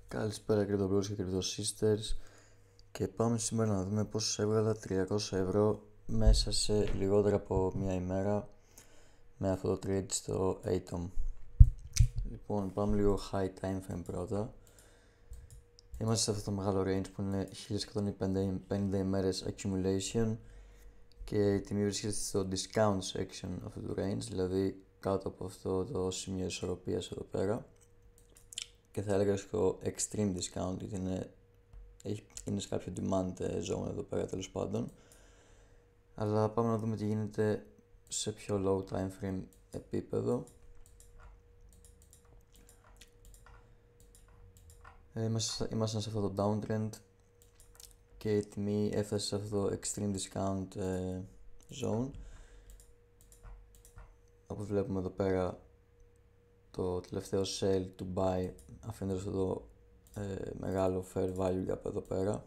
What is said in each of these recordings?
Καλησπέρα Crypto Bros και Crypto Sisters, και πάμε σήμερα να δούμε πώς έβγαλα 300 € μέσα σε λιγότερα από μια ημέρα με αυτό το trade στο Atom. Λοιπόν, πάμε λίγο high time frame πρώτα. Είμαστε σε αυτό το μεγάλο range που είναι 1150 ημέρες accumulation και η τιμή βρίσκεται στο discount section αυτού του range, δηλαδή κάτω από αυτό το σημείο ισορροπίας εδώ πέρα, και θα έλεγα στο extreme discount, γιατί είναι σε κάποιο demand zone εδώ πέρα, τέλος πάντων. Αλλά πάμε να δούμε τι γίνεται σε πιο low time frame επίπεδο. Ήμασταν σε αυτό το downtrend και η τιμή έφτασε σε αυτό το extreme discount zone. Όπως βλέπουμε εδώ πέρα, το τελευταίο sell to buy αφήνοντας αυτό το μεγάλο fair value gap εδώ πέρα,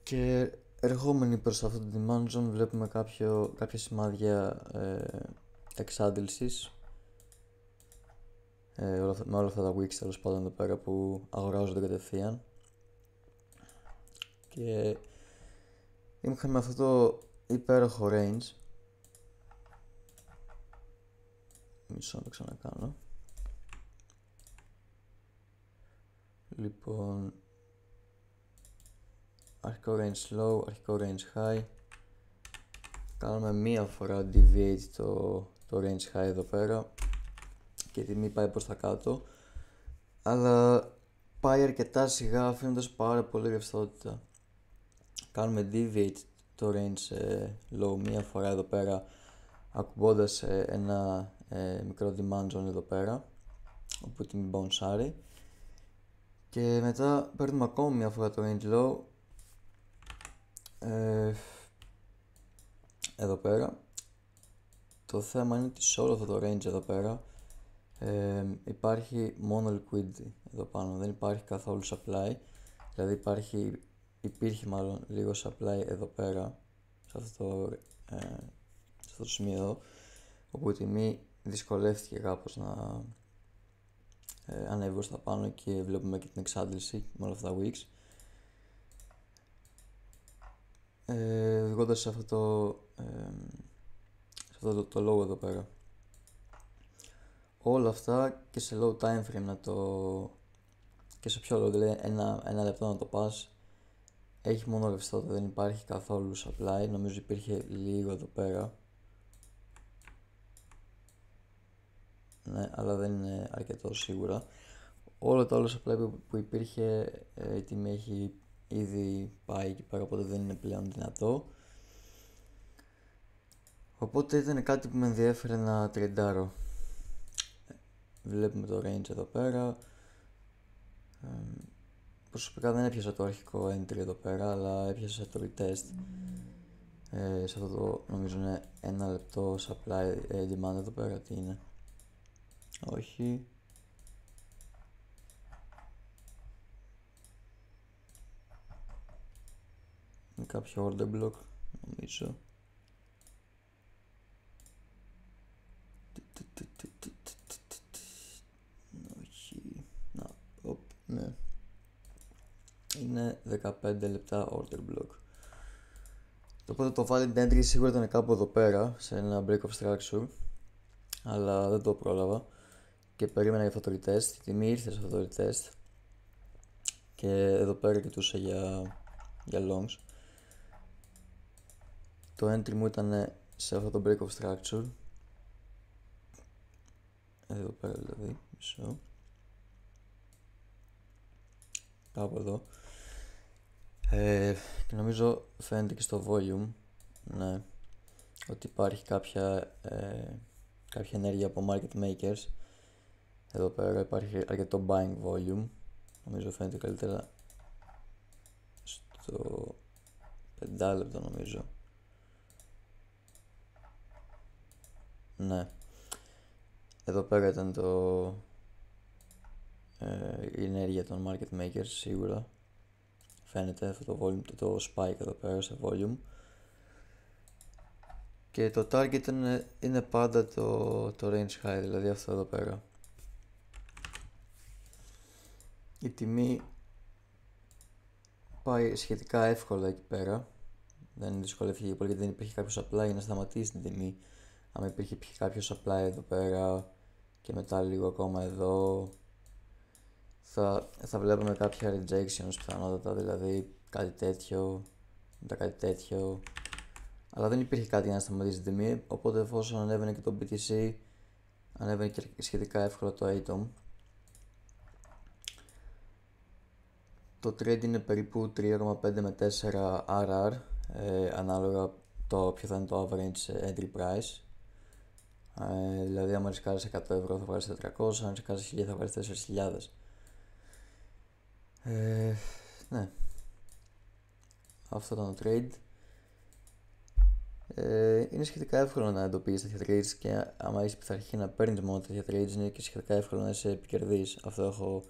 και ερχόμενοι προς αυτό το demand zone βλέπουμε κάποια σημάδια εξάντλησης με όλα αυτά τα wicks, τέλος πάντων, εδώ πέρα που αγοράζονται κατευθείαν, και είχαμε αυτό το υπέροχο range. Μισό να το ξανακάνω. Λοιπόν, αρχικό range low, αρχικό range high. Κάνουμε μία φορά deviate το range high εδώ πέρα και η τιμή πάει προς τα κάτω, αλλά πάει αρκετά σιγά αφήνοντας πάρα πολύ ρευστότητα. Κάνουμε deviate το range low μία φορά εδώ πέρα, ακουμπώντας ένα μικρό demand zone εδώ πέρα, όπου η τιμή bounceάρει, και μετά παίρνουμε ακόμη μία φορά το range low εδώ πέρα. Το θέμα είναι ότι σε όλο αυτό το range εδώ πέρα υπάρχει μόνο liquidity εδώ πάνω, δεν υπάρχει καθόλου supply. Δηλαδή υπήρχε μάλλον λίγο supply εδώ πέρα, σε αυτό το σημείο εδώ, όπου η τιμή δυσκολεύτηκε κάπως να ανέβει προς τα πάνω, και βλέπουμε και την εξάντληση με όλα αυτά τα wicks, οδηγώντας σε αυτό το low εδώ πέρα. Όλα αυτά και σε low time frame και σε πιο low, δηλαδή ένα λεπτό να το πας, έχει μόνο ρευστότητα, δεν υπάρχει καθόλου supply. Νομίζω υπήρχε λίγο εδώ πέρα, ναι, αλλά δεν είναι αρκετό σίγουρα. Όλο το άλλο supply που υπήρχε, η τιμή έχει ήδη πάει εκεί πέρα, οπότε δεν είναι πλέον δυνατό. Οπότε ήταν κάτι που με ενδιέφερε να τρεντάρω. Βλέπουμε το range εδώ πέρα. Προσωπικά δεν έπιασα το αρχικό entry εδώ πέρα, αλλά έπιασα το retest σε αυτό το, νομίζω είναι ένα λεπτό supply demand εδώ πέρα. Τι είναι? Όχι. Είναι κάποιο order block, νομίζω. Όχι. Ναι. Είναι 15 λεπτά order block. Οπότε το valid entry σίγουρα ήταν κάπου εδώ πέρα, σε ένα break of structure, αλλά δεν το πρόλαβα και περίμενα για αυτό το retest. Η τιμή ήρθε σε αυτό το retest και εδώ πέρα κοιτούσα για longs. Το entry μου ήταν σε αυτό το break of structure, εδώ πέρα δηλαδή, μισό, κάπου εδώ, και νομίζω φαίνεται και στο volume, ναι, ότι υπάρχει κάποια ενέργεια από market makers. Εδώ πέρα υπάρχει αρκετό buying volume, νομίζω φαίνεται καλύτερα στο 5 λεπτό, νομίζω. Ναι, εδώ πέρα ήταν η ενέργεια των market makers, σίγουρα φαίνεται αυτό το volume, το spike εδώ πέρα σε volume. Και το target είναι πάντα το range high, δηλαδή αυτό εδώ πέρα. η τιμή πάει σχετικά εύκολα εκεί πέρα. Δεν δυσκολεύτηκε πολύ γιατί δεν υπήρχε κάποιο απλά για να σταματήσει την τιμή. Αν υπήρχε κάποιο απλά εδώ πέρα και μετά λίγο ακόμα εδώ, θα βλέπουμε κάποια rejections πιθανότατα, δηλαδή κάτι τέτοιο, μετά κάτι τέτοιο. Αλλά δεν υπήρχε κάτι για να σταματήσει την τιμή, οπότε εφόσον ανέβαινε και το BTC, ανέβαινε και σχετικά εύκολα το Atom. Το trade είναι περίπου 3,5 με 4 RR, ανάλογα το ποιο θα είναι το average entry price. Δηλαδή άμα ρισκάρεις 100 ευρώ θα βγάλεις 400, αν ρισκάρεις 1000 θα βγάλεις 4.000. Ναι, αυτό ήταν το trade. Είναι σχετικά εύκολο να εντοπίσεις τέτοια trades και άμα είσαι πειθαρχή να παίρνεις μόνο τέτοια trades, είναι και σχετικά εύκολο να είσαι επικερδής. Αυτό έχω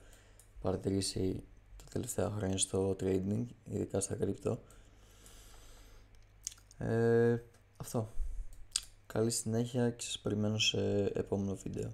παρατηρήσει τα τελευταία χρόνια στο trading, ειδικά στα crypto. Αυτό. Καλή συνέχεια και σας περιμένω σε επόμενο βίντεο.